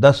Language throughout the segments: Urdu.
10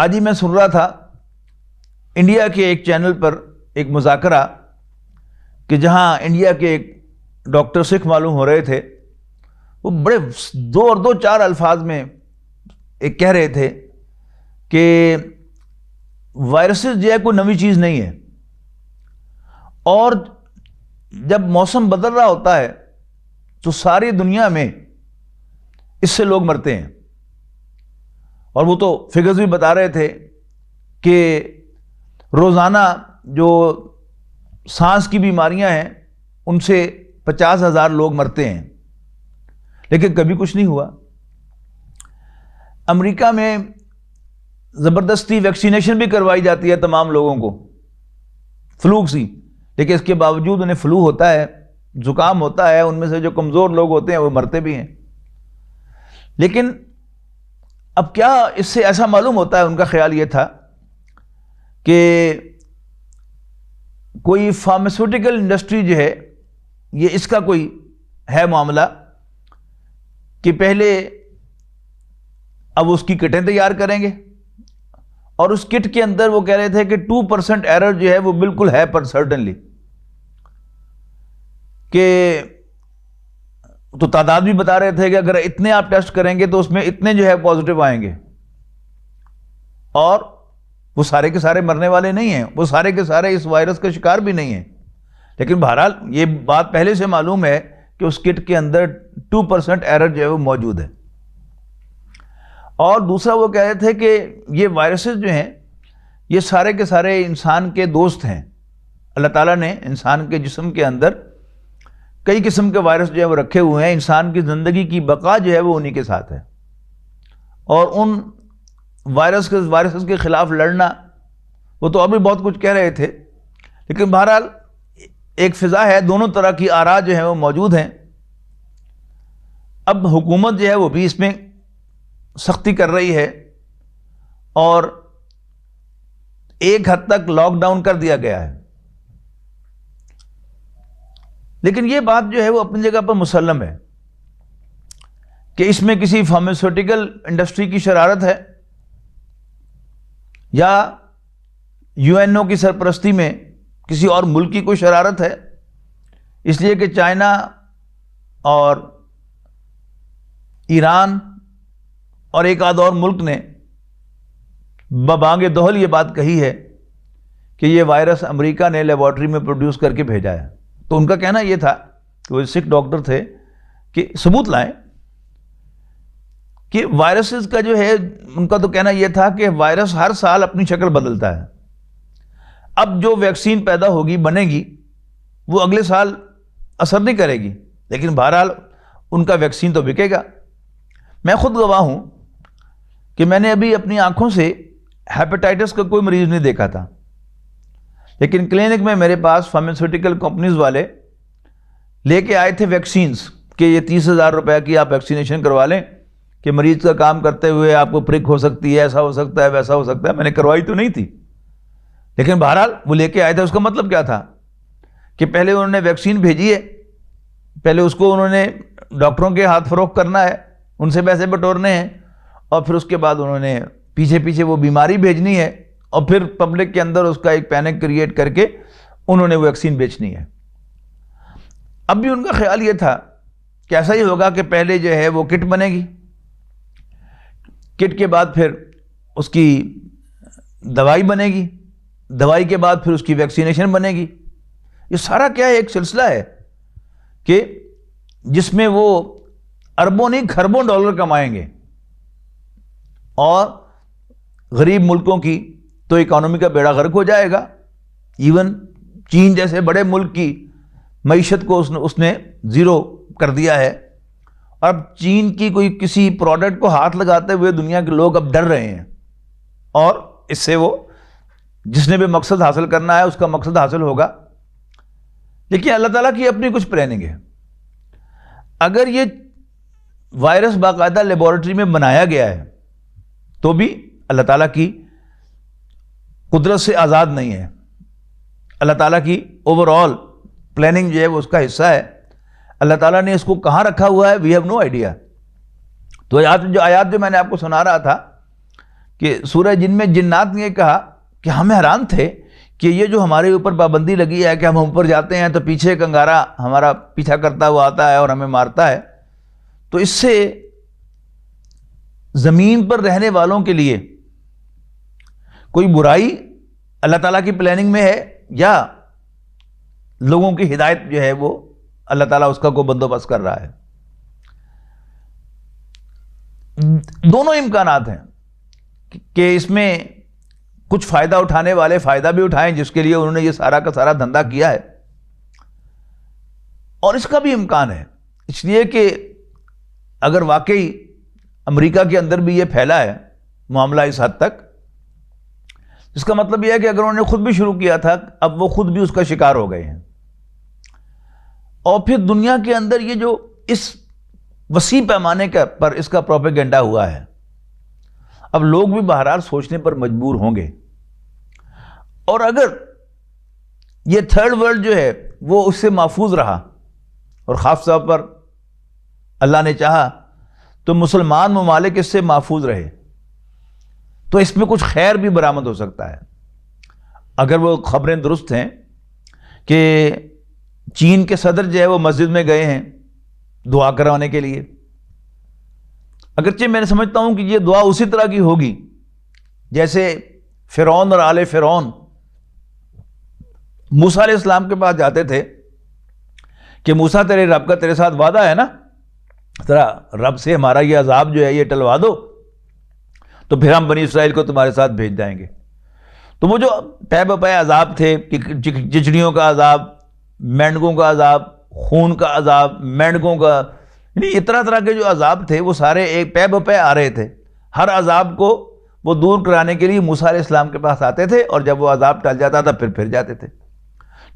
آج ہی میں سن رہا تھا انڈیا کے ایک چینل پر ایک مذاکرہ کہ جہاں انڈیا کے ایک ڈاکٹر سکھ معلوم ہو رہے تھے، وہ بڑے دو چار الفاظ میں ایک کہہ رہے تھے کہ وائرسز جو ہے کوئی نئی چیز نہیں ہے، اور جب موسم بدل رہا ہوتا ہے تو ساری دنیا میں اس سے لوگ مرتے ہیں. اور وہ تو فگرز بھی بتا رہے تھے کہ روزانہ جو سانس کی بیماریاں ہیں ان سے 50,000 لوگ مرتے ہیں، لیکن کبھی کچھ نہیں ہوا. امریکہ میں زبردستی ویکسینیشن بھی کروائی جاتی ہے تمام لوگوں کو، فلو سی، لیکن اس کے باوجود انہیں فلو ہوتا ہے، زکام ہوتا ہے، ان میں سے جو کمزور لوگ ہوتے ہیں وہ مرتے بھی ہیں. لیکن اب کیا اس سے ایسا معلوم ہوتا ہے، ان کا خیال یہ تھا کہ کوئی فارماسیوٹیکل انڈسٹری جو ہے یہ اس کا کوئی ہے معاملہ کہ پہلے اب اس کی کٹیں تیار کریں گے، اور اس کٹ کے اندر وہ کہہ رہے تھے کہ 2% ایرر جو ہے وہ بالکل ہے پر سرٹنلی، کہ تو تعداد بھی بتا رہے تھے کہ اگر اتنے آپ ٹیسٹ کریں گے تو اس میں اتنے جو ہے پازیٹیو آئیں گے، اور وہ سارے کے سارے مرنے والے نہیں ہیں، وہ سارے کے سارے اس وائرس کا شکار بھی نہیں ہیں. لیکن بہرحال یہ بات پہلے سے معلوم ہے کہ اس کٹ کے اندر 2% ایرر جو ہے وہ موجود ہے. اور دوسرا وہ کہہ رہے تھے کہ یہ وائرسز جو ہیں یہ سارے کے سارے انسان کے دوست ہیں. اللہ تعالیٰ نے انسان کے جسم کے اندر کئی قسم کے وائرس جو ہے وہ رکھے ہوئے ہیں. انسان کی زندگی کی بقا جو ہے وہ انہی کے ساتھ ہے، اور ان وائرسز کے خلاف لڑنا، وہ تو ابھی بہت کچھ کہہ رہے تھے. لیکن بہرحال ایک فضا ہے، دونوں طرح کی آراء جو ہیں وہ موجود ہیں. اب حکومت جو ہے وہ بھی اس میں سختی کر رہی ہے، اور ایک حد تک لاک ڈاؤن کر دیا گیا ہے. لیکن یہ بات جو ہے وہ اپنی جگہ پر مسلم ہے کہ اس میں کسی فارماسیوٹیکل انڈسٹری کی شرارت ہے، یا UN کی سرپرستی میں کسی اور ملک کی کوئی شرارت ہے. اس لیے کہ چائنا اور ایران اور ایک آدھ اور ملک نے ببانگ دہل یہ بات کہی ہے کہ یہ وائرس امریکہ نے لیبارٹری میں پروڈیوس کر کے بھیجا ہے. تو ان کا کہنا یہ تھا کہ وہ سکھ ڈاکٹر تھے کہ ثبوت لائیں کہ وائرسز کا جو ہے، ان کا تو کہنا یہ تھا کہ وائرس ہر سال اپنی شکل بدلتا ہے. اب جو ویکسین پیدا ہوگی، بنے گی، وہ اگلے سال اثر نہیں کرے گی، لیکن بہرحال ان کا ویکسین تو بکے گا. میں خود گواہ ہوں کہ میں نے ابھی اپنی آنکھوں سے ہیپیٹائٹس کا کوئی مریض نہیں دیکھا تھا، لیکن کلینک میں میرے پاس فارماسیوٹیکل کمپنیز والے لے کے آئے تھے ویکسینز کہ یہ 30,000 روپے کی آپ ویکسینیشن کروا لیں کہ مریض کا کام کرتے ہوئے آپ کو پرک ہو سکتی ہے، ایسا ہو سکتا ہے، ویسا ہو سکتا ہے. میں نے کروائی تو نہیں تھی، لیکن بہرحال وہ لے کے آئے تھے. اس کا مطلب کیا تھا کہ پہلے انہوں نے ویکسین بھیجی ہے، پہلے اس کو انہوں نے ڈاکٹروں کے ہاتھ فروخت کرنا ہے، ان سے پیسے بٹورنے ہیں، اور پھر اس کے بعد انہوں نے پیچھے وہ بیماری بھیجنی ہے، اور پھر پبلک کے اندر اس کا ایک پینک کریٹ کر کے انہوں نے وہ ویکسین بیچنی ہے. اب بھی ان کا خیال یہ تھا کہ ایسا ہی ہوگا کہ پہلے جو ہے وہ کٹ بنے گی، کٹ کے بعد پھر اس کی دوائی بنے گی، دوائی کے بعد پھر اس کی ویکسینیشن بنے گی. یہ سارا کیا ہے، ایک سلسلہ ہے کہ جس میں وہ اربوں نہیں کھربوں ڈالر کمائیں گے، اور غریب ملکوں کی تو اکانومی کا بیڑا غرق ہو جائے گا. ایون چین جیسے بڑے ملک کی معیشت کو اس نے زیرو کر دیا ہے. اب چین کی کوئی کسی پروڈکٹ کو ہاتھ لگاتے ہوئے دنیا کے لوگ اب ڈر رہے ہیں، اور اس سے وہ جس نے بھی مقصد حاصل کرنا ہے اس کا مقصد حاصل ہوگا. لیکن اللہ تعالیٰ کی اپنی کچھ پلاننگ ہے. اگر یہ وائرس باقاعدہ لیبارٹری میں بنایا گیا ہے تو بھی اللہ تعالیٰ کی قدرت سے آزاد نہیں ہے. اللہ تعالیٰ کی اوور آل پلاننگ جو ہے وہ اس کا حصہ ہے. اللہ تعالیٰ نے اس کو کہاں رکھا ہوا ہے، وی ہیو نو آئیڈیا. تو جو آیات جو میں نے آپ کو سنا رہا تھا کہ سورہ جن میں جنات نے یہ کہا کہ ہم حیران تھے کہ یہ جو ہمارے اوپر پابندی لگی ہے کہ ہم اوپر جاتے ہیں تو پیچھے ایک انگارہ ہمارا پیچھا کرتا ہوا آتا ہے اور ہمیں مارتا ہے، تو اس سے زمین پر رہنے والوں کے لیے کوئی برائی اللہ تعالیٰ کی پلاننگ میں ہے یا لوگوں کی ہدایت جو ہے وہ اللہ تعالیٰ اس کا کوئی بندوبست کر رہا ہے؟ دونوں امکانات ہیں کہ اس میں کچھ فائدہ اٹھانے والے فائدہ بھی اٹھائیں جس کے لیے انہوں نے یہ سارا کا سارا دھندا کیا ہے، اور اس کا بھی امکان ہے اس لیے کہ اگر واقعی امریکہ کے اندر بھی یہ پھیلا ہے معاملہ اس حد تک، اس کا مطلب یہ ہے کہ اگر انہوں نے خود بھی شروع کیا تھا اب وہ خود بھی اس کا شکار ہو گئے ہیں، اور پھر دنیا کے اندر یہ جو اس وسیع پیمانے پر اس کا پروپیگنڈا ہوا ہے، اب لوگ بھی بہرحال سوچنے پر مجبور ہوں گے، اور اگر یہ تھرڈ ورلڈ جو ہے وہ اس سے محفوظ رہا اور خاص طور پر اللہ نے چاہا تو مسلمان ممالک اس سے محفوظ رہے تو اس میں کچھ خیر بھی برآمد ہو سکتا ہے۔ اگر وہ خبریں درست ہیں کہ چین کے صدر جو ہے وہ مسجد میں گئے ہیں دعا کروانے کے لیے، اگرچہ میں سمجھتا ہوں کہ یہ دعا اسی طرح کی ہوگی جیسے فرعون اور آل فرعون موسیٰ علیہ السلام کے پاس جاتے تھے کہ موسیٰ تیرے رب کا تیرے ساتھ وعدہ ہے نا، ذرا رب سے ہمارا یہ عذاب جو ہے یہ ٹلوا دو تو پھر ہم بنی اسرائیل کو تمہارے ساتھ بھیج جائیں گے۔ تو وہ جو پے بپے عذاب تھے، چچڑیوں کا عذاب، مینڈکوں کا عذاب، خون کا عذاب، مینڈکوں کا، یعنی طرح طرح کے جو عذاب تھے وہ سارے ایک پے بپے آ رہے تھے۔ ہر عذاب کو وہ دور کرانے کے لیے موسیٰ علیہ السلام کے پاس آتے تھے، اور جب وہ عذاب ٹل جاتا تھا پھر جاتے تھے۔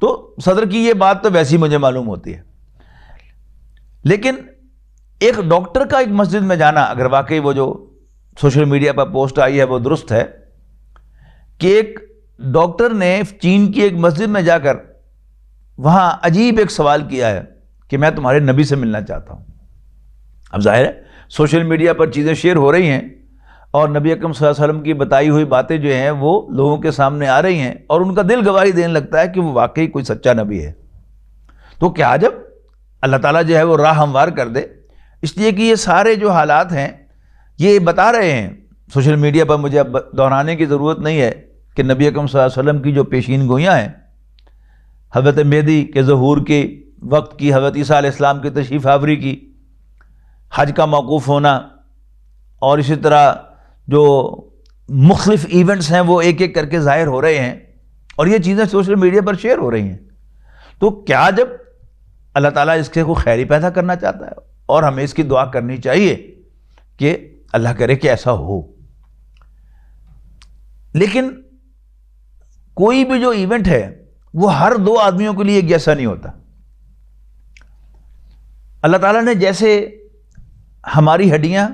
تو صدر کی یہ بات تو ویسی مجھے معلوم ہوتی ہے، لیکن ایک ڈاکٹر کا ایک مسجد میں جانا، اگر واقعی وہ جو سوشل میڈیا پر پوسٹ آئی ہے وہ درست ہے کہ ایک ڈاکٹر نے چین کی ایک مسجد میں جا کر وہاں عجیب ایک سوال کیا ہے کہ میں تمہارے نبی سے ملنا چاہتا ہوں۔ اب ظاہر ہے سوشل میڈیا پر چیزیں شیئر ہو رہی ہیں اور نبی اکرم صلی اللہ علیہ وسلم کی بتائی ہوئی باتیں جو ہیں وہ لوگوں کے سامنے آ رہی ہیں، اور ان کا دل گواہی دینے لگتا ہے کہ وہ واقعی کوئی سچا نبی ہے۔ تو کیا جب اللہ تعالیٰ جو ہے وہ راہ ہموار کر دے، اس لیے کہ یہ سارے جو حالات ہیں یہ بتا رہے ہیں سوشل میڈیا پر، مجھے اب دہرانے کی ضرورت نہیں ہے کہ نبی اکرم صلی اللہ علیہ وسلم کی جو پیشین گوئیاں ہیں، حضرت مہدی کے ظہور کے وقت کی، حضرت عیسیٰ علیہ السلام کی تشریف آوری کی، حج کا موقوف ہونا، اور اسی طرح جو مختلف ایونٹس ہیں وہ ایک ایک کر کے ظاہر ہو رہے ہیں، اور یہ چیزیں سوشل میڈیا پر شیئر ہو رہی ہیں۔ تو کیا جب اللہ تعالیٰ اس کے کوئی خیری پیدا کرنا چاہتا ہے، اور ہمیں اس کی دعا کرنی چاہیے کہ اللہ کرے کہ ایسا ہو، لیکن کوئی بھی جو ایونٹ ہے وہ ہر دو آدمیوں کے لیے ایک جیسا نہیں ہوتا۔ اللہ تعالیٰ نے جیسے ہماری ہڈیاں،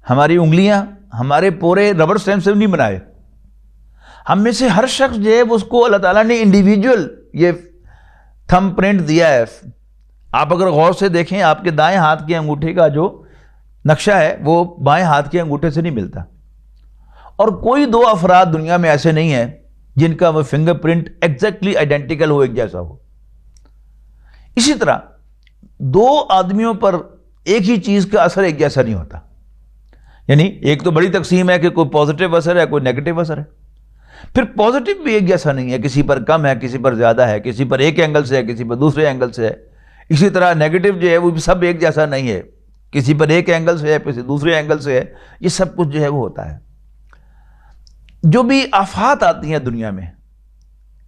ہماری انگلیاں، ہمارے پورے ربڑ اسٹیمپ سے نہیں بنائے، ہم میں سے ہر شخص جو ہے اس کو اللہ تعالیٰ نے انڈیویجول یہ تھم پرنٹ دیا ہے۔ آپ اگر غور سے دیکھیں آپ کے دائیں ہاتھ کے انگوٹھے کا جو نقشہ ہے وہ بائیں ہاتھ کے انگوٹھے سے نہیں ملتا، اور کوئی دو افراد دنیا میں ایسے نہیں ہیں جن کا وہ فنگر پرنٹ ایگزیکٹلی آئیڈینٹیکل ہو، ایک جیسا ہو۔ اسی طرح دو آدمیوں پر ایک ہی چیز کا اثر ایک جیسا نہیں ہوتا، یعنی ایک تو بڑی تقسیم ہے کہ کوئی پازیٹیو اثر ہے، کوئی نیگیٹو اثر ہے، پھر پازیٹیو بھی ایک جیسا نہیں ہے، کسی پر کم ہے، کسی پر زیادہ ہے، کسی پر ایک اینگل سے ہے، کسی پر دوسرے اینگل سے ہے۔ اسی طرح نیگیٹو جو ہے وہ بھی سب ایک جیسا نہیں ہے، کسی پر ایک اینگل سے ہے، کسی دوسرے اینگل سے ہے، یہ سب کچھ جو ہے وہ ہوتا ہے۔ جو بھی آفات آتی ہیں دنیا میں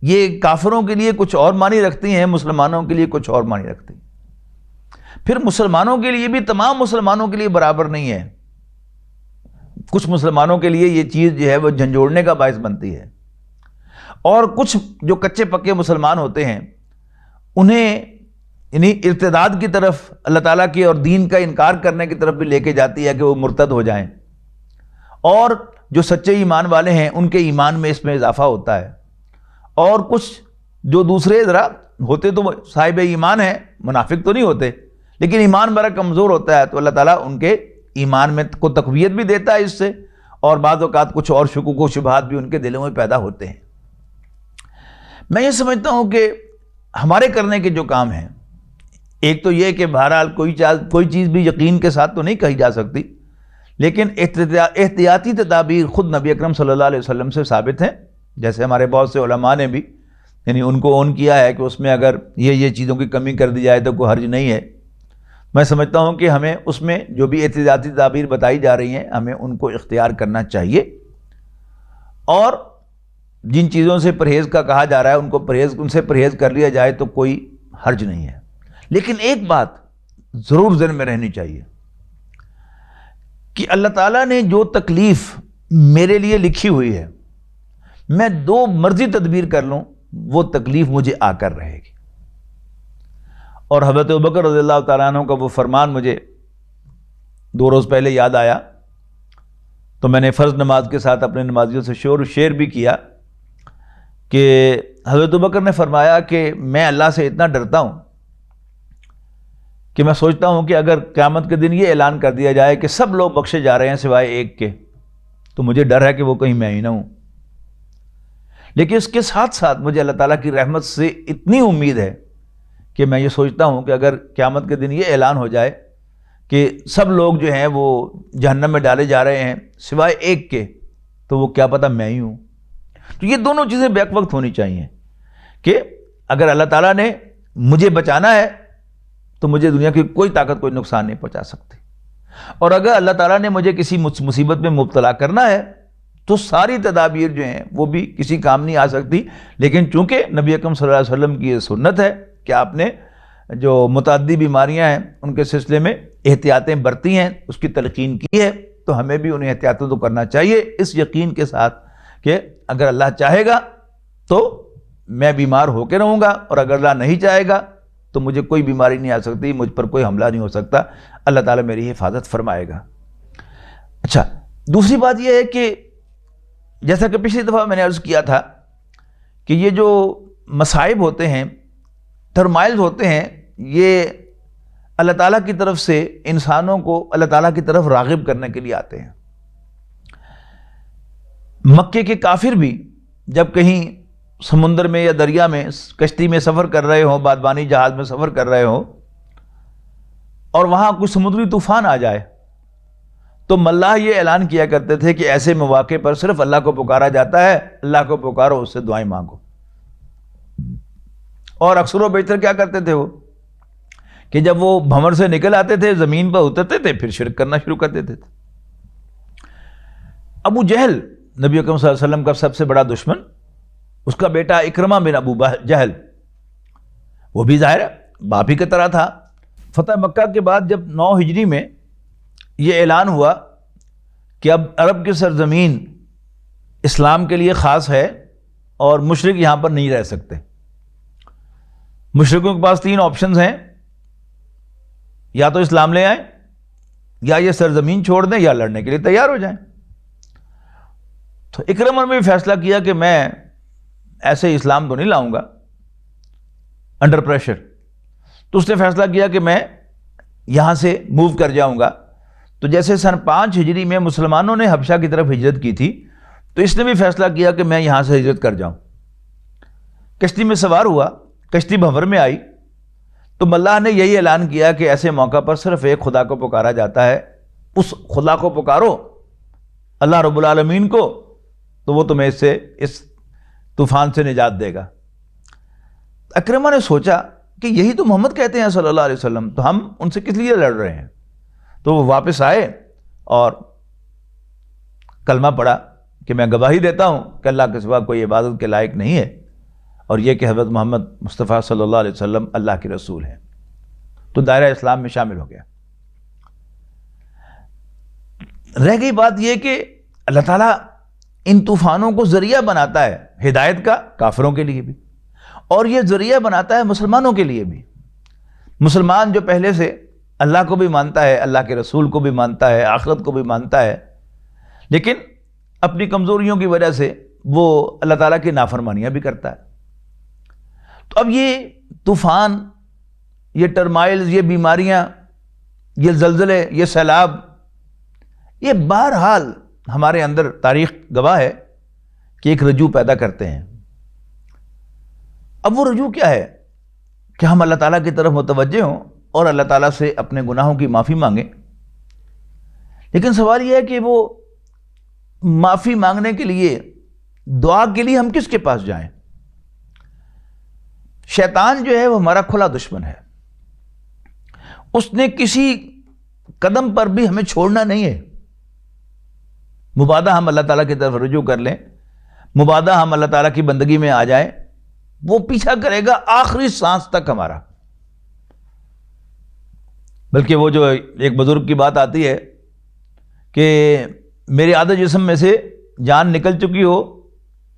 یہ کافروں کے لیے کچھ اور معنی رکھتی ہیں، مسلمانوں کے لیے کچھ اور معنی رکھتی ہیں، پھر مسلمانوں کے لیے بھی تمام مسلمانوں کے لیے برابر نہیں ہے، کچھ مسلمانوں کے لیے یہ چیز جو ہے وہ جھنجھوڑنے کا باعث بنتی ہے، اور کچھ جو کچے پکے مسلمان ہوتے ہیں انہیں یعنی ارتداد کی طرف، اللہ تعالیٰ کی اور دین کا انکار کرنے کی طرف بھی لے کے جاتی ہے کہ وہ مرتد ہو جائیں، اور جو سچے ایمان والے ہیں ان کے ایمان میں اس میں اضافہ ہوتا ہے، اور کچھ جو دوسرے ذرا ہوتے تو صاحب ایمان ہیں، منافق تو نہیں ہوتے لیکن ایمان بڑا کمزور ہوتا ہے، تو اللہ تعالیٰ ان کے ایمان میں کو تقویت بھی دیتا ہے اس سے، اور بعض اوقات کچھ اور شکوک و شبہات بھی ان کے دلوں میں پیدا ہوتے ہیں۔ میں یہ سمجھتا ہوں کہ ہمارے کرنے کے جو کام ہیں، ایک تو یہ کہ بہرحال کوئی چیز بھی یقین کے ساتھ تو نہیں کہی جا سکتی، لیکن احتیاطی تدابیر خود نبی اکرم صلی اللہ علیہ وسلم سے ثابت ہیں، جیسے ہمارے بہت سے علماء نے بھی یعنی ان کو اون کیا ہے کہ اس میں اگر یہ چیزوں کی کمی کر دی جائے تو کوئی حرج نہیں ہے۔ میں سمجھتا ہوں کہ ہمیں اس میں جو بھی احتیاطی تدابیر بتائی جا رہی ہیں ہمیں ان کو اختیار کرنا چاہیے، اور جن چیزوں سے پرہیز کا کہا جا رہا ہے ان سے پرہیز کر لیا جائے تو کوئی حرج نہیں ہے۔ لیکن ایک بات ضرور ذہن میں رہنی چاہیے کہ اللہ تعالیٰ نے جو تکلیف میرے لیے لکھی ہوئی ہے، میں جو مرضی تدبیر کر لوں وہ تکلیف مجھے آ کر رہے گی۔ اور حضرت ابوبکر رضی اللہ تعالیٰ عنہ کا وہ فرمان مجھے 2 روز پہلے یاد آیا، تو میں نے فرض نماز کے ساتھ اپنے نمازیوں سے شعر بھی کیا کہ حضرت ابوبکر نے فرمایا کہ میں اللہ سے اتنا ڈرتا ہوں کہ میں سوچتا ہوں کہ اگر قیامت کے دن یہ اعلان کر دیا جائے کہ سب لوگ بخشے جا رہے ہیں سوائے ایک کے، تو مجھے ڈر ہے کہ وہ کہیں میں ہی نہ ہوں۔ لیکن اس کے ساتھ ساتھ مجھے اللہ تعالیٰ کی رحمت سے اتنی امید ہے کہ میں یہ سوچتا ہوں کہ اگر قیامت کے دن یہ اعلان ہو جائے کہ سب لوگ جو ہیں وہ جہنم میں ڈالے جا رہے ہیں سوائے ایک کے، تو وہ کیا پتہ میں ہی ہوں۔ تو یہ دونوں چیزیں بیک وقت ہونی چاہیے کہ اگر اللہ تعالیٰ نے مجھے بچانا ہے تو مجھے دنیا کی کوئی طاقت کوئی نقصان نہیں پہنچا سکتی، اور اگر اللہ تعالیٰ نے مجھے کسی مصیبت میں مبتلا کرنا ہے تو ساری تدابیر جو ہیں وہ بھی کسی کام نہیں آ سکتی۔ لیکن چونکہ نبی اکرم صلی اللہ علیہ وسلم کی یہ سنت ہے کہ آپ نے جو متعدی بیماریاں ہیں ان کے سلسلے میں احتیاطیں برتی ہیں، اس کی تلقین کی ہے، تو ہمیں بھی انہیں احتیاطوں تو کرنا چاہیے اس یقین کے ساتھ کہ اگر اللہ چاہے گا تو میں بیمار ہو کے رہوں گا، اور اگر اللہ نہیں چاہے گا تو مجھے کوئی بیماری نہیں آ سکتی، مجھ پر کوئی حملہ نہیں ہو سکتا، اللہ تعالیٰ میری حفاظت فرمائے گا۔ اچھا، دوسری بات یہ ہے کہ جیسا کہ پچھلی دفعہ میں نے عرض کیا تھا کہ یہ جو مصائب ہوتے ہیں، ٹرمائلز ہوتے ہیں، یہ اللہ تعالیٰ کی طرف سے انسانوں کو اللہ تعالیٰ کی طرف راغب کرنے کے لیے آتے ہیں۔ مکے کے کافر بھی جب کہیں سمندر میں یا دریا میں کشتی میں سفر کر رہے ہوں، بادبانی جہاز میں سفر کر رہے ہوں، اور وہاں کوئی سمندری طوفان آ جائے تو ملاح یہ اعلان کیا کرتے تھے کہ ایسے مواقع پر صرف اللہ کو پکارا جاتا ہے، اللہ کو پکارو، اس سے دعائیں مانگو۔ اور اکثر و بیشتر کیا کرتے تھے وہ کہ جب وہ بھنور سے نکل آتے تھے زمین پر اترتے تھے پھر شرک کرنا شروع کر دیتے تھے۔ ابو جہل نبی اکرم صلی اللہ علیہ وسلم کا سب سے بڑا دشمن، اس کا بیٹا اکرمہ بن ابو جہل، وہ بھی ظاہر ہے باپ ہی کی طرح تھا۔ فتح مکہ کے بعد جب 9 ہجری میں یہ اعلان ہوا کہ اب عرب کی سرزمین اسلام کے لیے خاص ہے اور مشرک یہاں پر نہیں رہ سکتے، مشرکوں کے پاس 3 آپشنز ہیں، یا تو اسلام لے آئیں، یا یہ سرزمین چھوڑ دیں، یا لڑنے کے لیے تیار ہو جائیں۔ تو اکرمہ نے بھی فیصلہ کیا کہ میں ایسے اسلام تو نہیں لاؤں گا انڈر پریشر، تو اس نے فیصلہ کیا کہ میں یہاں سے موو کر جاؤں گا۔ تو جیسے سن 5 ہجری میں مسلمانوں نے حبشہ کی طرف ہجرت کی تھی، تو اس نے بھی فیصلہ کیا کہ میں یہاں سے ہجرت کر جاؤں۔ کشتی میں سوار ہوا، کشتی بھنور میں آئی، تو ملاح نے یہی اعلان کیا کہ ایسے موقع پر صرف ایک خدا کو پکارا جاتا ہے، اس خدا کو پکارو، اللہ رب العالمین کو، تو وہ تمہیں اس طوفان سے نجات دے گا۔ اکرمہ نے سوچا کہ یہی تو محمد کہتے ہیں صلی اللہ علیہ وسلم، تو ہم ان سے کس لیے لڑ رہے ہیں؟ تو وہ واپس آئے اور کلمہ پڑھا کہ میں گواہی دیتا ہوں کہ اللہ کے سوا کوئی عبادت کے لائق نہیں ہے، اور یہ کہ حضرت محمد مصطفیٰ صلی اللہ علیہ وسلم اللہ کے رسول ہیں، تو دائرہ اسلام میں شامل ہو گیا۔ رہ گئی بات یہ کہ اللہ تعالیٰ ان طوفانوں کو ذریعہ بناتا ہے ہدایت کا کافروں کے لیے بھی، اور یہ ذریعہ بناتا ہے مسلمانوں کے لیے بھی۔ مسلمان جو پہلے سے اللہ کو بھی مانتا ہے، اللہ کے رسول کو بھی مانتا ہے، آخرت کو بھی مانتا ہے، لیکن اپنی کمزوریوں کی وجہ سے وہ اللہ تعالیٰ کی نافرمانیاں بھی کرتا ہے۔ تو اب یہ طوفان، یہ ٹرمائلز، یہ بیماریاں، یہ زلزلے، یہ سیلاب، یہ بہرحال ہمارے اندر تاریخ گواہ ہے کہ ایک رجوع پیدا کرتے ہیں. اب وہ رجوع کیا ہے کہ ہم اللہ تعالیٰ کی طرف متوجہ ہوں اور اللہ تعالیٰ سے اپنے گناہوں کی معافی مانگیں. لیکن سوال یہ ہے کہ وہ معافی مانگنے کے لیے، دعا کے لیے ہم کس کے پاس جائیں؟ شیطان جو ہے وہ ہمارا کھلا دشمن ہے. اس نے کسی قدم پر بھی ہمیں چھوڑنا نہیں ہے. مبادہ ہم اللہ تعالیٰ کی طرف رجوع کر لیں، مبادہ ہم اللہ تعالیٰ کی بندگی میں آ جائیں، وہ پیچھا کرے گا آخری سانس تک ہمارا. بلکہ وہ جو ایک بزرگ کی بات آتی ہے کہ میرے آدھا جسم میں سے جان نکل چکی ہو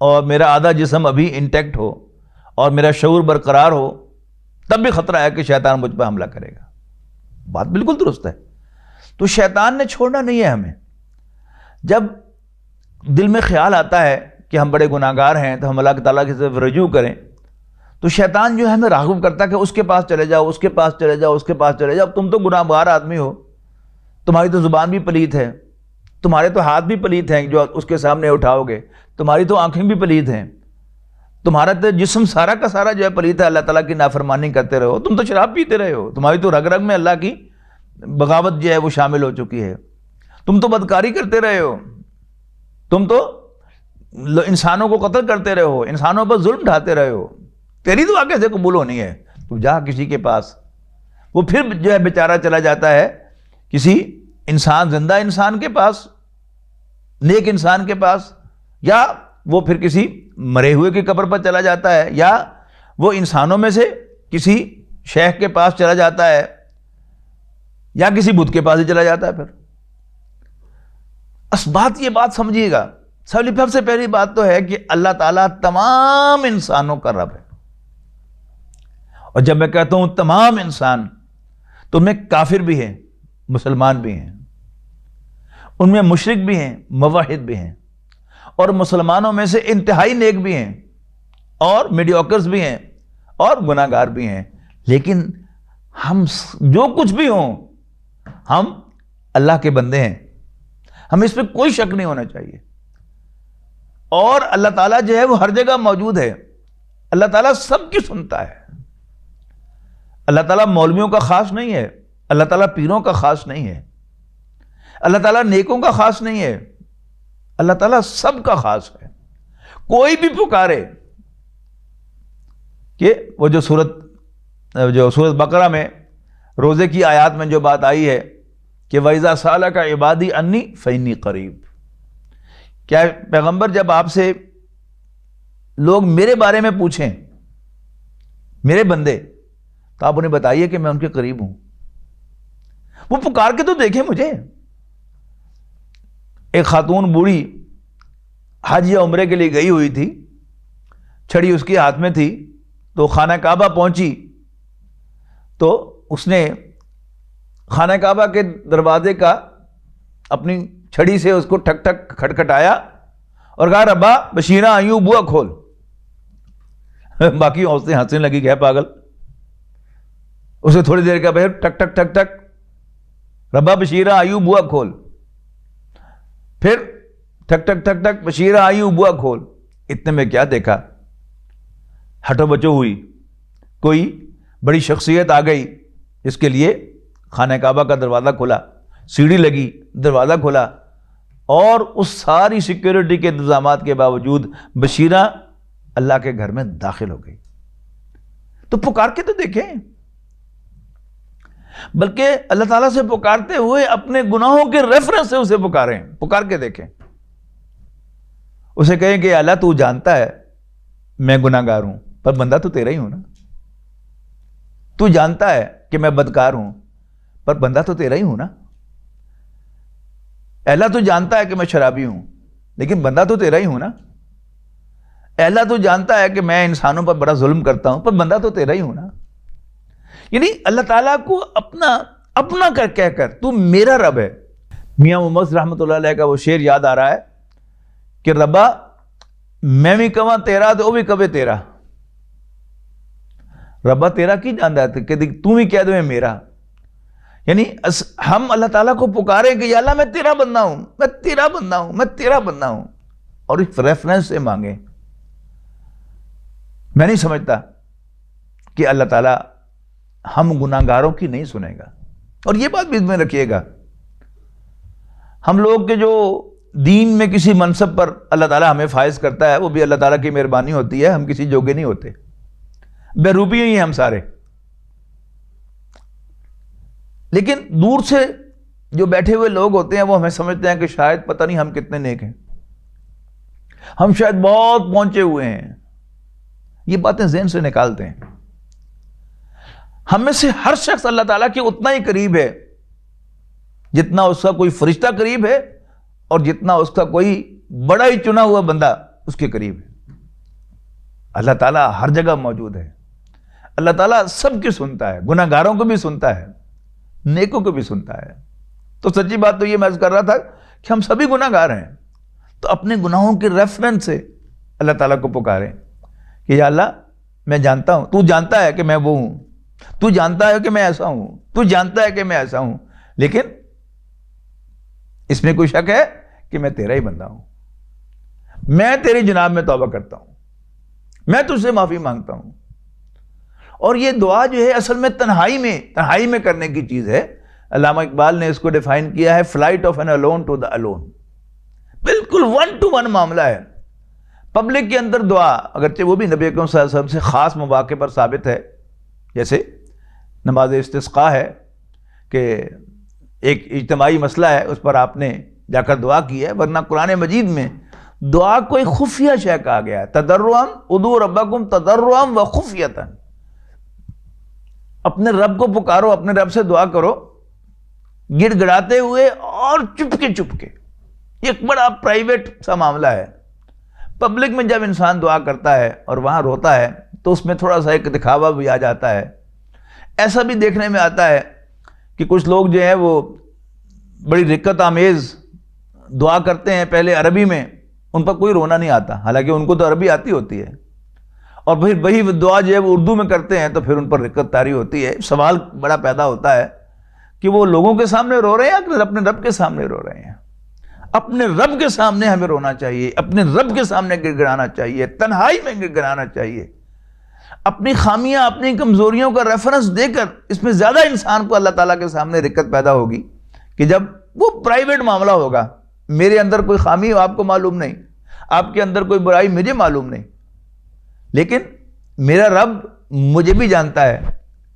اور میرا آدھا جسم ابھی انٹیکٹ ہو اور میرا شعور برقرار ہو، تب بھی خطرہ ہے کہ شیطان مجھ پہ حملہ کرے گا. بات بالکل درست ہے. تو شیطان نے چھوڑنا نہیں ہے ہمیں. جب دل میں خیال آتا ہے کہ ہم بڑے گناہ گار ہیں تو ہم اللہ تعالیٰ کی طرف رجوع کریں، تو شیطان جو ہے ہمیں راغب کرتا ہے کہ اس کے پاس چلے جاؤ، اس کے پاس چلے جاؤ، اس کے پاس چلے جاؤ. تم تو گناہ گار آدمی ہو، تمہاری تو زبان بھی پلیت ہے، تمہارے تو ہاتھ بھی پلیت ہیں جو اس کے سامنے اٹھاؤ گے، تمہاری تو آنکھیں بھی پلیت ہیں، تمہارا تو جسم سارا کا سارا جو ہے پلیت ہے. اللہ تعالیٰ کی نافرمانی کرتے رہو، تم تو شراب پیتے رہے ہو، تمہاری تو رگ رگ میں اللہ کی بغاوت جو ہے وہ شامل ہو چکی ہے، تم تو بدکاری کرتے رہے ہو، تم تو انسانوں کو قتل کرتے رہے ہو، انسانوں پر ظلم ڈھاتے رہے ہو، تیری دعا کیسے قبول ہونی ہے؟ تو جا کسی کے پاس. وہ پھر جو ہے بیچارہ چلا جاتا ہے کسی انسان، زندہ انسان کے پاس، نیک انسان کے پاس، یا وہ پھر کسی مرے ہوئے کی قبر پر چلا جاتا ہے، یا وہ انسانوں میں سے کسی شیخ کے پاس چلا جاتا ہے، یا کسی بت کے پاس ہی چلا جاتا ہے. پھر بات یہ بات سمجھیے گا، سب سے پہلی بات تو ہے کہ اللہ تعالیٰ تمام انسانوں کا رب ہے. اور جب میں کہتا ہوں تمام انسان، تو ان میں کافر بھی ہیں، مسلمان بھی ہیں، ان میں مشرک بھی ہیں، موحد بھی ہیں، اور مسلمانوں میں سے انتہائی نیک بھی ہیں، اور میڈیوکرز بھی ہیں، اور گناہ گار بھی ہیں. لیکن ہم جو کچھ بھی ہوں، ہم اللہ کے بندے ہیں. ہمیں اس پہ کوئی شک نہیں ہونا چاہیے. اور اللہ تعالیٰ جو ہے وہ ہر جگہ موجود ہے. اللہ تعالیٰ سب کی سنتا ہے. اللہ تعالیٰ مولویوں کا خاص نہیں ہے، اللہ تعالیٰ پیروں کا خاص نہیں ہے، اللہ تعالیٰ نیکوں کا خاص نہیں ہے، اللہ تعالیٰ سب کا خاص ہے. کوئی بھی پکارے کہ وہ جو سورۃ بقرہ میں روزے کی آیات میں جو بات آئی ہے کہ وَإِذَا سَأَلَكَ عِبَادِي عَنِّي فَإِنِّي قَرِيبٌ، کیا پیغمبر جب آپ سے لوگ میرے بارے میں پوچھیں، میرے بندے، تو آپ انہیں بتائیے کہ میں ان کے قریب ہوں. وہ پکار کے تو دیکھیں مجھے. ایک خاتون بوڑھی حج یا عمرے کے لیے گئی ہوئی تھی، چھڑی اس کے ہاتھ میں تھی، تو خانہ کعبہ پہنچی تو اس نے خانہ کعبہ کے دروازے کا اپنی چھڑی سے اس کو ٹھک ٹھک کھٹکھٹایا اور کہا ربا بشیرہ آئیوں بوا کھول. باقی عورتیں ہنسنے لگی کہ ہے پاگل. اسے تھوڑی دیر کا پھر ٹک ٹک ٹک ٹک ربا بشیرہ آئیوں بوا کھول، پھر ٹک ٹک ٹک ٹک بشیرہ آئیوں بوا کھول. اتنے میں کیا دیکھا، ہٹو بچو ہوئی، کوئی بڑی شخصیت آ گئی، اس کے لیے خانہ کعبہ کا دروازہ کھلا، سیڑھی لگی، دروازہ کھلا، اور اس ساری سیکیورٹی کے انتظامات کے باوجود بشیرہ اللہ کے گھر میں داخل ہو گئی. تو پکار کے تو دیکھیں. بلکہ اللہ تعالیٰ سے پکارتے ہوئے اپنے گناہوں کے ریفرنس سے اسے پکاریں، پکار کے دیکھیں. اسے کہیں کہ اللہ تو جانتا ہے میں گناہ گار ہوں، پر بندہ تو تیرا ہی ہوں نا. تو جانتا ہے کہ میں بدکار ہوں، پر بندہ تو تیرا ہی ہوں نا. اللہ تو جانتا ہے کہ میں شرابی ہوں، لیکن بندہ تو تیرا ہی ہوں نا. اللہ تو جانتا ہے کہ میں انسانوں پر بڑا ظلم کرتا ہوں، پر بندہ تو تیرا ہی ہوں نا. یعنی اللہ تعالیٰ کو اپنا کہہ کر تو میرا رب ہے. میاں محمد رحمۃ اللہ علیہ کا وہ شعر یاد آ رہا ہے کہ ربا میں بھی کہاں تیرا تو وہ بھی کبھی تیرا. ربا تیرا کی جانتا ہے کہ تو بھی کہہ دو میرا. یعنی ہم اللہ تعالیٰ کو پکاریں کہ یا اللہ میں تیرا بندہ ہوں، میں تیرا بندہ ہوں، میں تیرا بندہ ہوں، اور اس ریفرنس سے مانگیں۔ میں نہیں سمجھتا کہ اللہ تعالیٰ ہم گناہ گاروں کی نہیں سنے گا۔ اور یہ بات بھی میں رکھیے گا، ہم لوگ کے جو دین میں کسی منصب پر اللہ تعالیٰ ہمیں فائز کرتا ہے وہ بھی اللہ تعالیٰ کی مہربانی ہوتی ہے، ہم کسی جوگے نہیں ہوتے، بہروپی ہی ہیں ہم سارے۔ لیکن دور سے جو بیٹھے ہوئے لوگ ہوتے ہیں وہ ہمیں سمجھتے ہیں کہ شاید پتہ نہیں ہم کتنے نیک ہیں، ہم شاید بہت پہنچے ہوئے ہیں۔ یہ باتیں ذہن سے نکالتے ہیں۔ ہم میں سے ہر شخص اللہ تعالیٰ کے اتنا ہی قریب ہے جتنا اس کا کوئی فرشتہ قریب ہے، اور جتنا اس کا کوئی بڑا ہی چنا ہوا بندہ اس کے قریب ہے۔ اللہ تعالیٰ ہر جگہ موجود ہے، اللہ تعالیٰ سب کی سنتا ہے، گناہ گاروں کو بھی سنتا ہے، نیکوں کو بھی سنتا ہے۔ تو سچی بات تو یہ میں عرض کر رہا تھا کہ ہم سبھی گناہ گار ہیں، تو اپنے گناہوں کے ریفرنس سے اللہ تعالیٰ کو پکاریں کہ یا اللہ میں جانتا ہوں، تو جانتا ہے کہ میں وہ ہوں، تو جانتا ہے کہ میں ایسا ہوں، تو جانتا ہے کہ میں ایسا ہوں، لیکن اس میں کوئی شک ہے کہ میں تیرا ہی بندہ ہوں، میں تیری جناب میں توبہ کرتا ہوں، میں تجھ سے معافی مانگتا ہوں۔ اور یہ دعا جو ہے اصل میں تنہائی میں کرنے کی چیز ہے۔ علامہ اقبال نے اس کو ڈیفائن کیا ہے flight of an alone to the alone, بالکل 1 to 1 معاملہ ہے۔ پبلک کے اندر دعا اگرچہ وہ بھی نبی اکرم صلی اللہ علیہ وسلم سے خاص مواقع پر ثابت ہے، جیسے نماز استسقاء ہے کہ ایک اجتماعی مسئلہ ہے، اس پر آپ نے جا کر دعا کی ہے، ورنہ قرآن مجید میں دعا کوئی خفیہ شے کہا گیا ہے، تضرعا ادعوا ربکم تضرعا و خفیۃ، اپنے رب کو پکارو، اپنے رب سے دعا کرو گڑ گڑاتے ہوئے اور چپکے چپکے۔ یہ ایک بڑا پرائیویٹ سا معاملہ ہے۔ پبلک میں جب انسان دعا کرتا ہے اور وہاں روتا ہے تو اس میں تھوڑا سا ایک دکھاوا بھی آ جاتا ہے۔ ایسا بھی دیکھنے میں آتا ہے کہ کچھ لوگ جو ہیں وہ بڑی رقت آمیز دعا کرتے ہیں پہلے عربی میں، ان پر کوئی رونا نہیں آتا، حالانکہ ان کو تو عربی آتی ہوتی ہے، اور پھر وہی دعا جو ہے وہ اردو میں کرتے ہیں تو پھر ان پر رقت طاری ہوتی ہے۔ سوال بڑا پیدا ہوتا ہے کہ وہ لوگوں کے سامنے رو رہے ہیں یا اپنے رب کے سامنے رو رہے ہیں؟ اپنے رب کے سامنے ہمیں رونا چاہیے، اپنے رب کے سامنے گڑ گڑانا چاہیے، تنہائی میں گڑ گڑانا چاہیے، اپنی خامیاں اپنی کمزوریوں کا ریفرنس دے کر۔ اس میں زیادہ انسان کو اللہ تعالیٰ کے سامنے رقت پیدا ہوگی کہ جب وہ پرائیویٹ معاملہ ہوگا، میرے اندر کوئی خامی آپ کو معلوم نہیں، آپ کے اندر کوئی برائی مجھے معلوم نہیں، لیکن میرا رب مجھے بھی جانتا ہے،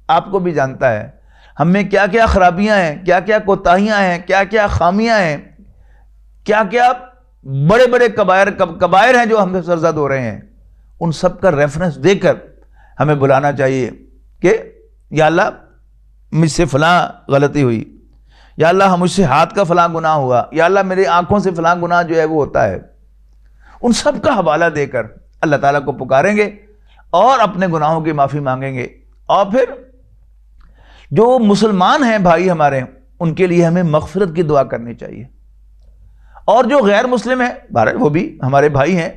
آپ کو بھی جانتا ہے، ہم میں کیا کیا خرابیاں ہیں، کیا کیا کوتاہیاں ہیں، کیا کیا خامیاں ہیں، کیا کیا بڑے بڑے کبائر ہیں جو ہم سے سرزد ہو رہے ہیں۔ ان سب کا ریفرنس دے کر ہمیں بلانا چاہیے کہ یا اللہ مجھ سے فلاں غلطی ہوئی، یا اللہ مجھ سے ہاتھ کا فلاں گناہ ہوا، یا اللہ میری آنکھوں سے فلاں گناہ جو ہے وہ ہوتا ہے۔ ان سب کا حوالہ دے کر اللہ تعالیٰ کو پکاریں گے اور اپنے گناہوں کی معافی مانگیں گے۔ اور پھر جو مسلمان ہیں بھائی ہمارے، ان کے لیے ہمیں مغفرت کی دعا کرنی چاہیے، اور جو غیر مسلم ہیں بہرحال وہ بھی ہمارے بھائی ہیں،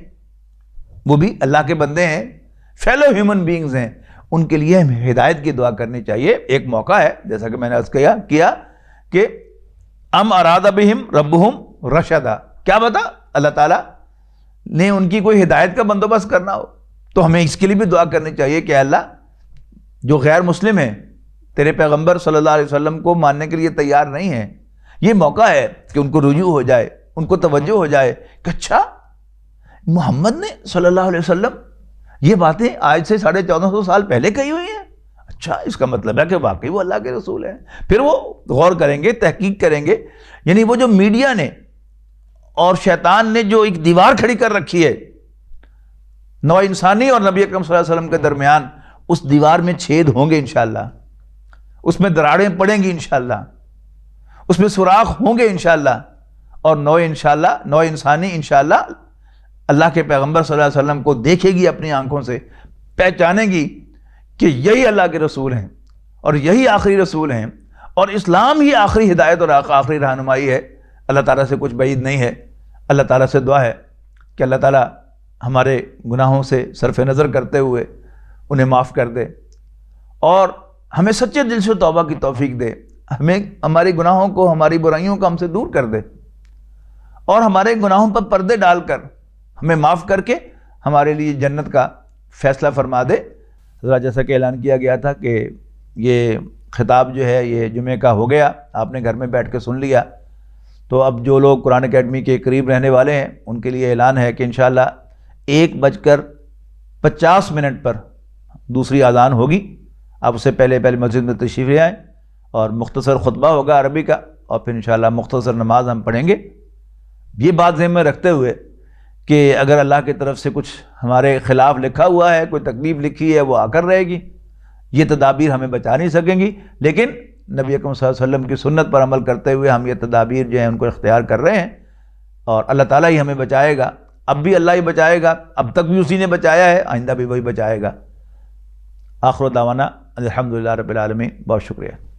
وہ بھی اللہ کے بندے ہیں، فیلو ہیومن بینگز ہیں، ان کے لیے ہمیں ہدایت کی دعا کرنی چاہیے۔ ایک موقع ہے جیسا کہ میں نے عرض کیا کہ ام اراد بہم ربہم رشدا، کیا بتا اللہ تعالیٰ نے ان کی کوئی ہدایت کا بندوبست کرنا ہو تو ہمیں اس کے لیے بھی دعا کرنی چاہیے کہ اللہ جو غیر مسلم ہیں، تیرے پیغمبر صلی اللہ علیہ وسلم کو ماننے کے لیے تیار نہیں ہیں، یہ موقع ہے کہ ان کو رجوع ہو جائے، ان کو توجہ ہو جائے کہ اچھا محمد نے صلی اللہ علیہ وسلم یہ باتیں آج سے 1450 سال پہلے کہی ہوئی ہیں، اچھا اس کا مطلب ہے کہ واقعی وہ اللہ کے رسول ہیں۔ پھر وہ غور کریں گے، تحقیق کریں گے۔ یعنی وہ جو میڈیا نے اور شیطان نے جو ایک دیوار کھڑی کر رکھی ہے نوع انسانی اور نبی اکرم صلی اللہ علیہ وسلم کے درمیان، اس دیوار میں چھید ہوں گے انشاءاللہ، اس میں دراڑیں پڑیں گی انشاءاللہ، اس میں سوراخ ہوں گے انشاءاللہ، اور نوع انسانی انشاءاللہ اللہ کے پیغمبر صلی اللہ علیہ وسلم کو دیکھے گی اپنی آنکھوں سے، پہچانے گی کہ یہی اللہ کے رسول ہیں اور یہی آخری رسول ہیں، اور اسلام ہی آخری ہدایت اور آخری رہنمائی ہے۔ اللہ تعالیٰ سے کچھ بعید نہیں ہے۔ اللہ تعالیٰ سے دعا ہے کہ اللہ تعالیٰ ہمارے گناہوں سے صرف نظر کرتے ہوئے انہیں معاف کر دے، اور ہمیں سچے دل سے توبہ کی توفیق دے۔ ہمیں ہمارے گناہوں کو، ہماری برائیوں کو ہم سے دور کر دے، اور ہمارے گناہوں پر پردے ڈال کر ہمیں معاف کر کے ہمارے لیے جنت کا فیصلہ فرما دے۔ ذرا جیسا کہ اعلان کیا گیا تھا کہ یہ خطاب جو ہے یہ جمعہ کا ہو گیا، آپ نے گھر میں بیٹھ کے سن لیا، تو اب جو لوگ قرآن اکیڈمی کے قریب رہنے والے ہیں ان کے لیے اعلان ہے کہ انشاءاللہ 1:50 پر دوسری اذان ہوگی۔ آپ اس سے پہلے مسجد میں تشریف لے آئیں، اور مختصر خطبہ ہوگا عربی کا، اور پھر انشاءاللہ مختصر نماز ہم پڑھیں گے۔ یہ بات ذہن میں رکھتے ہوئے کہ اگر اللہ کی طرف سے کچھ ہمارے خلاف لکھا ہوا ہے، کوئی تکلیف لکھی ہے، وہ آ کر رہے گی، یہ تدابیر ہمیں بچا نہیں سکیں گی، لیکن نبی اکرم صلی اللہ علیہ وسلم کی سنت پر عمل کرتے ہوئے ہم یہ تدابیر جو ہیں ان کو اختیار کر رہے ہیں، اور اللہ تعالیٰ ہی ہمیں بچائے گا۔ اب بھی اللہ ہی بچائے گا، اب تک بھی اسی نے بچایا ہے، آئندہ بھی وہی بچائے گا۔ آخر دعوانا الحمدللہ رب العالمین۔ بہت شکریہ۔